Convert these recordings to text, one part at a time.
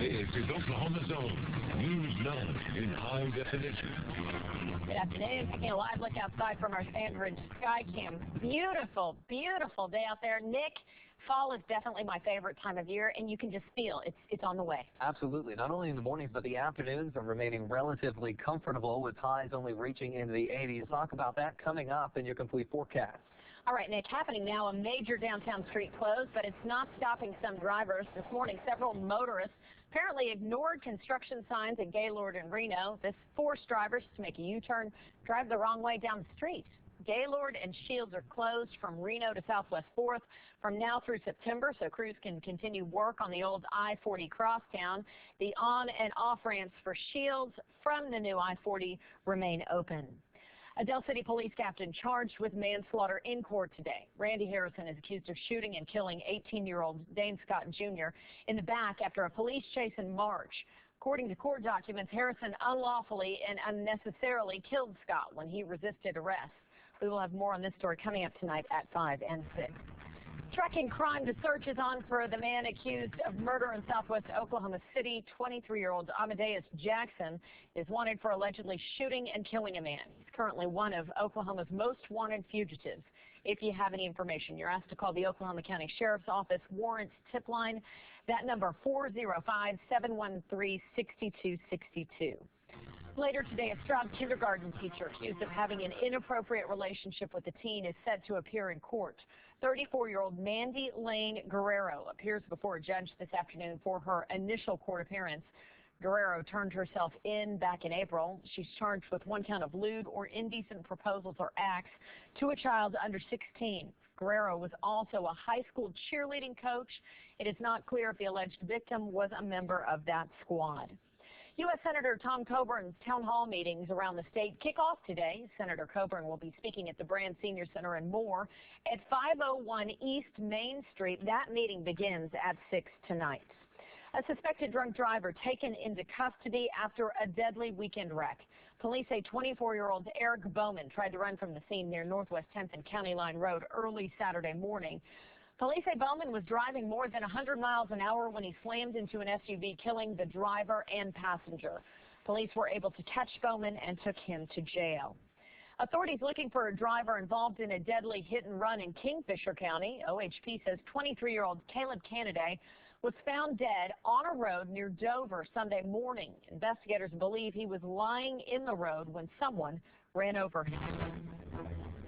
This is Oklahoma Zone News 9 in high definition. Good afternoon. Taking a live look outside from our Sandridge Sky Cam. Beautiful, beautiful day out there. Nick, fall is definitely my favorite time of year, and you can just feel it's on the way. Absolutely. Not only in the mornings, but the afternoons are remaining relatively comfortable with highs only reaching into the 80s. Talk about that coming up in your complete forecast. All right, Nick, happening now, a major downtown street closed, but it's not stopping some drivers. This morning, several motorists apparently ignored construction signs at Gaylord and Reno. This forced drivers to make a U-turn, drive the wrong way down the street. Gaylord and Shields are closed from Reno to Southwest 4th from now through September, so crews can continue work on the old I-40 crosstown. The on and off ramps for Shields from the new I-40 remain open. A Del City police captain charged with manslaughter in court today. Randy Harrison is accused of shooting and killing 18-year-old Dane Scott Jr. in the back after a police chase in March. According to court documents, Harrison unlawfully and unnecessarily killed Scott when he resisted arrest. We will have more on this story coming up tonight at 5 and 6. Tracking crime, the search is on for the man accused of murder in southwest Oklahoma City. 23-year-old Amadeus Jackson is wanted for allegedly shooting and killing a man. He's currently one of Oklahoma's most wanted fugitives. If you have any information, you're asked to call the Oklahoma County Sheriff's Office warrants tip line. That number 405-713-6262. Later today, a Stroud kindergarten teacher accused of having an inappropriate relationship with a teen is set to appear in court. 34-year-old Mandy Lane Guerrero appears before a judge this afternoon for her initial court appearance. Guerrero turned herself in back in April. She's charged with one count of lewd or indecent proposals or acts to a child under 16. Guerrero was also a high school cheerleading coach. It is not clear if the alleged victim was a member of that squad. U.S. Senator Tom Coburn's town hall meetings around the state kick off today. Senator Coburn will be speaking at the Brand Senior Center and more at 501 East Main Street. That meeting begins at 6 tonight. A suspected drunk driver taken into custody after a deadly weekend wreck. Police say 24-year-old Eric Bowman tried to run from the scene near Northwest 10th and County Line Road early Saturday morning. Police say Bowman was driving more than 100 miles an hour when he slammed into an SUV, killing the driver and passenger. Police were able to catch Bowman and took him to jail. Authorities looking for a driver involved in a deadly hit and run in Kingfisher County. OHP says 23-year-old Caleb Cannaday was found dead on a road near Dover Sunday morning. Investigators believe he was lying in the road when someone ran over him.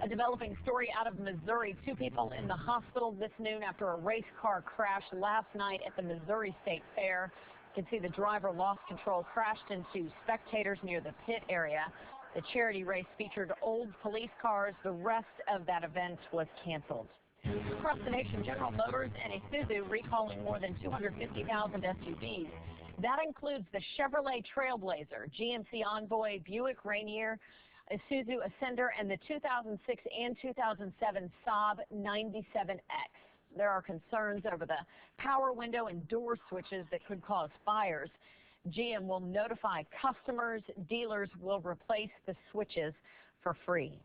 A developing story out of Missouri. 2 people in the hospital this noon after a race car crash last night at the Missouri State Fair. You can see the driver lost control, crashed into spectators near the pit area. The charity race featured old police cars. The rest of that event was canceled. Across the nation, General Motors and Isuzu recalling more than 250,000 SUVs. That includes the Chevrolet Trailblazer, GMC Envoy, Buick Rainier, Isuzu Ascender, and the 2006 and 2007 Saab 97X. There are concerns over the power window and door switches that could cause fires. GM will notify customers. Dealers will replace the switches for free.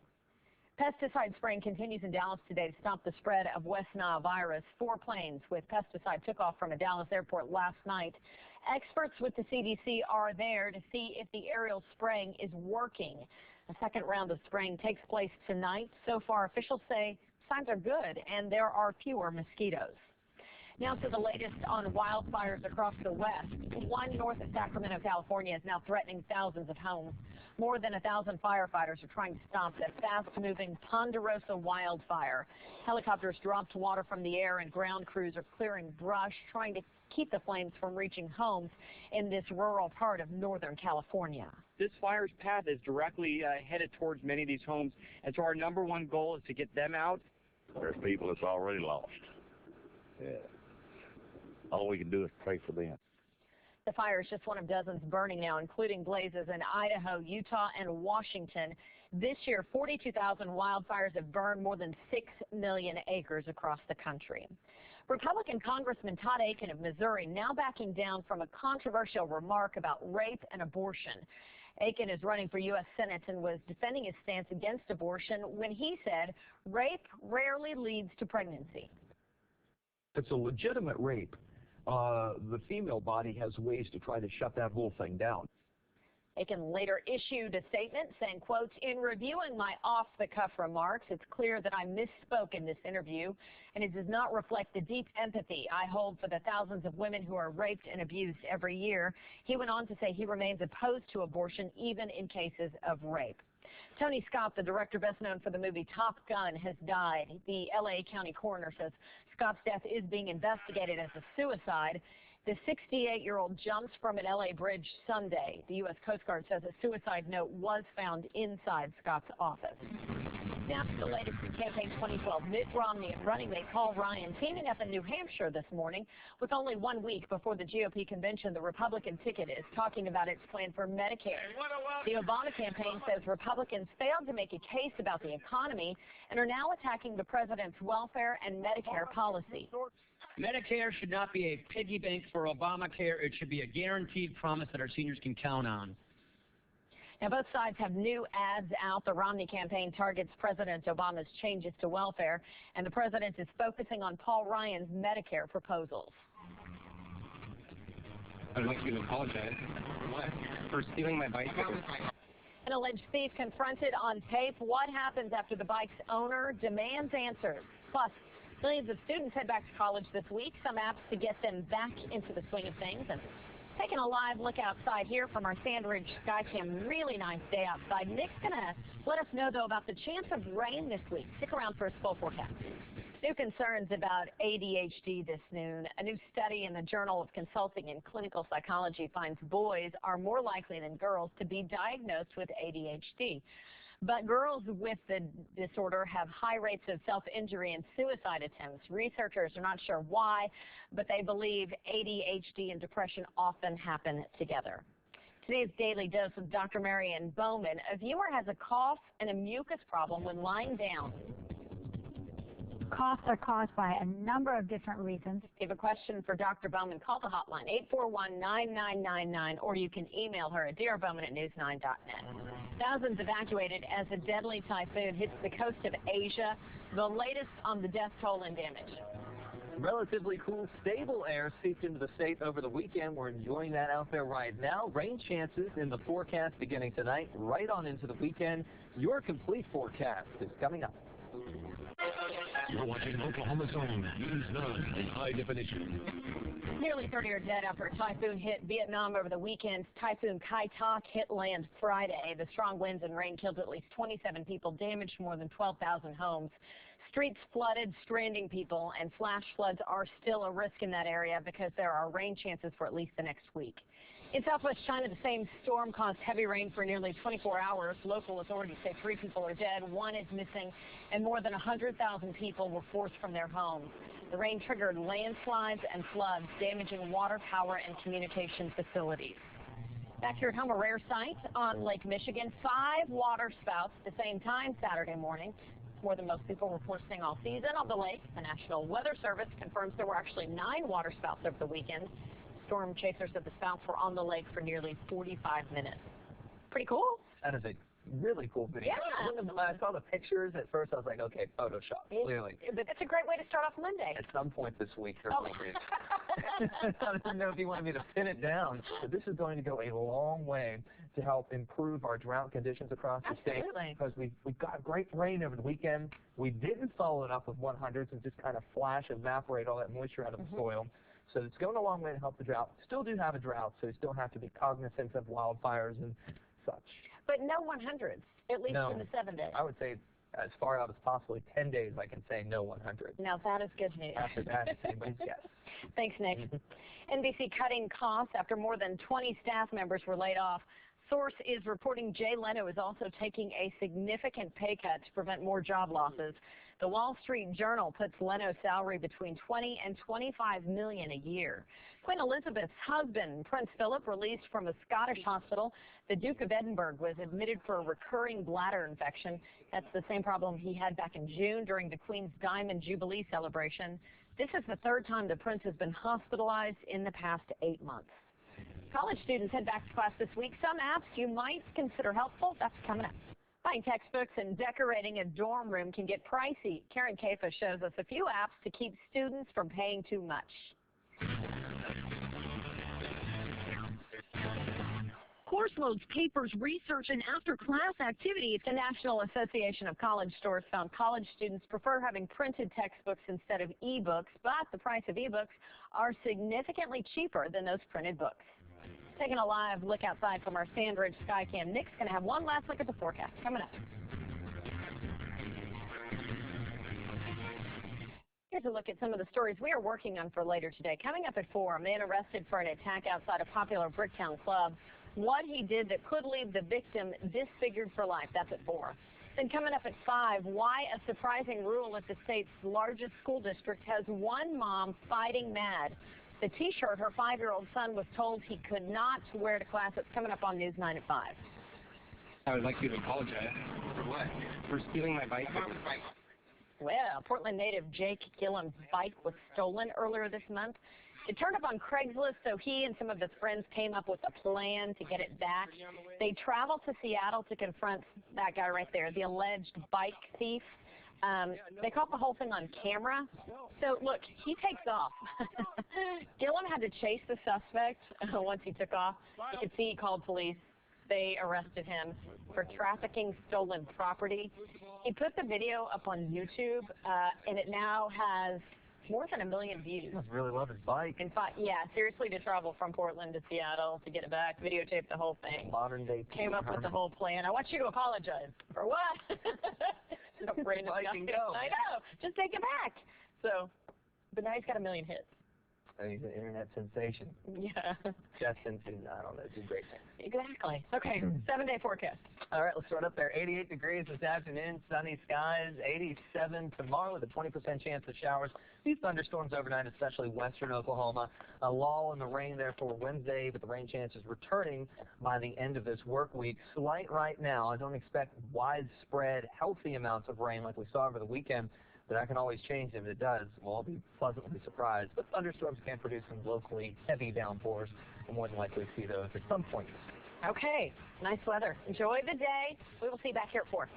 Pesticide spraying continues in Dallas today to stop the spread of West Nile virus. 4 planes with pesticide took off from a Dallas airport last night. Experts with the CDC are there to see if the aerial spraying is working. A second round of spraying takes place tonight. So far, officials say signs are good and there are fewer mosquitoes. Now to the latest on wildfires across the West. One north of Sacramento, California is now threatening thousands of homes. More than 1,000 firefighters are trying to stop the fast-moving Ponderosa wildfire. Helicopters dropped water from the air and ground crews are clearing brush, trying to keep the flames from reaching homes in this rural part of Northern California. This fire's path is directly headed towards many of these homes, and so our number one goal is to get them out. There's people that's already lost. Yeah. All we can do is pray for them. The fire is just one of dozens burning now, including blazes in Idaho, Utah, and Washington. This year, 42,000 wildfires have burned more than 6 million acres across the country. Republican Congressman Todd Akin of Missouri now backing down from a controversial remark about rape and abortion. Akin is running for U.S. Senate and was defending his stance against abortion when he said rape rarely leads to pregnancy. It's a legitimate rape. the female body has ways to try to shut that whole thing down. Aiken later issued a statement saying, quote, "In reviewing my off-the-cuff remarks, it's clear that I misspoke in this interview, and it does not reflect the deep empathy I hold for the thousands of women who are raped and abused every year." He went on to say he remains opposed to abortion even in cases of rape. Tony Scott, the director best known for the movie Top Gun, has died. The L.A. County coroner says Scott's death is being investigated as a suicide. The 68-year-old jumps from an L.A. bridge Sunday. The U.S. Coast Guard says a suicide note was found inside Scott's office. Now to the latest in Campaign 2012. Mitt Romney and running mate Paul Ryan teaming up in New Hampshire this morning. With only 1 week before the GOP convention, the Republican ticket is talking about its plan for Medicare. The Obama campaign says Republicans failed to make a case about the economy and are now attacking the president's welfare and Medicare policy. Medicare should not be a piggy bank for Obamacare. It should be a guaranteed promise that our seniors can count on. Now, both sides have new ads out. The Romney campaign targets President Obama's changes to welfare, and the president is focusing on Paul Ryan's Medicare proposals. I'd like you to apologize for stealing my bicycle. An alleged thief confronted on tape. What happens after the bike's owner demands answers? Plus, millions of students head back to college this week. Some apps to get them back into the swing of things. And taking a live look outside here from our Sandridge Skycam. Really nice day outside. Nick's going to let us know, though, about the chance of rain this week. Stick around for his full forecast. New concerns about ADHD this noon. A new study in the Journal of Consulting in Clinical Psychology finds boys are more likely than girls to be diagnosed with ADHD. But girls with the disorder have high rates of self-injury and suicide attempts. Researchers are not sure why, but they believe ADHD and depression often happen together. Today's Daily Dose with Dr. Marian Bowman. A viewer has a cough and a mucus problem when lying down. Coughs are caused by a number of different reasons. If you have a question for Dr. Bowman, call the hotline, 841-9999, or you can email her at drbowman@news9.net. Thousands evacuated as a deadly typhoon hits the coast of Asia, the latest on the death toll and damage. Relatively cool, stable air seeped into the state over the weekend. We're enjoying that out there right now. Rain chances in the forecast beginning tonight, right on into the weekend. Your complete forecast is coming up. You're watching Oklahoma's own News 9 in high definition. Nearly 30 are dead after a typhoon hit Vietnam over the weekend. Typhoon Kai Tak hit land Friday. The strong winds and rain killed at least 27 people, damaged more than 12,000 homes. Streets flooded, stranding people, and flash floods are still a risk in that area because there are rain chances for at least the next week. In southwest China, the same storm caused heavy rain for nearly 24 hours. Local authorities say 3 people are dead, 1 is missing, and more than 100,000 people were forced from their homes. The rain triggered landslides and floods, damaging water, power, and communication facilities. Back here at home, a rare sight on Lake Michigan. 5 water spouts at the same time Saturday morning. More than most people report seeing all season on the lake. The National Weather Service confirms there were actually 9 water spouts over the weekend. Storm chasers of the spouts were on the lake for nearly 45 minutes. Pretty cool. That is a really cool video. Yeah. When I saw the pictures, at first I was like, okay, Photoshop, clearly. It's a great way to start off Monday. At some point this week, there will be. I don't know if you wanted me to pin it down, but this is going to go a long way to help improve our drought conditions across the state. Because we got great rain over the weekend. We didn't follow it up with 100s and just kind of flash evaporate all that moisture out of the soil. So it's going a long way to help the drought. Still do have a drought, so you still have to be cognizant of wildfires and such. But no 100s, at least in the 7 days. I would say as far out as possibly 10 days I can say no 100. Now that is good news. After that, it's anybody's guess. Thanks, Nick. NBC cutting costs after more than 20 staff members were laid off. Source is reporting Jay Leno is also taking a significant pay cut to prevent more job losses. The Wall Street Journal puts Leno's salary between $20 and $25 million a year. Queen Elizabeth's husband, Prince Philip, released from a Scottish hospital. The Duke of Edinburgh was admitted for a recurring bladder infection. That's the same problem he had back in June during the Queen's Diamond Jubilee celebration. This is the 3rd time the prince has been hospitalized in the past 8 months. College students head back to class this week. Some apps you might consider helpful. That's coming up. Buying textbooks and decorating a dorm room can get pricey. Karen Kafa shows us a few apps to keep students from paying too much. course loads, papers, research, and after-class activities. The National Association of College Stores found college students prefer having printed textbooks instead of e-books, but the price of e-books are significantly cheaper than those printed books. Taking a live look outside from our Sandridge Skycam, Nick's going to have one last look at the forecast coming up. Here's a look at some of the stories we are working on for later today. Coming up at 4, a man arrested for an attack outside a popular Bricktown club. What he did that could leave the victim disfigured for life. That's at 4. Then coming up at 5, why a surprising rule at the state's largest school district has one mom fighting mad. The T-shirt her 5-year-old son was told he could not wear to class. It's coming up on News 9 at 5. I would like you to apologize. For what? For stealing my bike. Well, Portland native Jake Gillam's bike was stolen earlier this month. It turned up on Craigslist, so he and some of his friends came up with a plan to get it back. They traveled to Seattle to confront that guy right there, the alleged bike thief. They caught the whole thing on camera. So, look, he takes off. Gillam had to chase the suspect once he took off. You could see he called police. They arrested him for trafficking stolen property. He put the video up on YouTube, and it now has more than 1 million views. He must really love his bike. In fact, yeah, seriously, to travel from Portland to Seattle to get it back, videotaped the whole thing. Modern day. Came up with the whole plan. I want you to apologize. For what? No random guy. I know. Just take it back. So, but now he's got 1 million hits. He's an internet sensation. Yeah. Justin, I don't know, it's a great thing. Exactly. Okay, 7-day forecast. All right, let's start up there. 88 degrees this afternoon, sunny skies. 87 tomorrow with a 20% chance of showers. These thunderstorms overnight, especially western Oklahoma. A lull in the rain there for Wednesday, but the rain chance is returning by the end of this work week. Slight right now. I don't expect widespread, healthy amounts of rain like we saw over the weekend. But that can always change. If it does, we'll all be pleasantly surprised. But thunderstorms can produce some locally heavy downpours. We'll more than likely see those at some point. Okay, nice weather. Enjoy the day. We will see you back here at 4.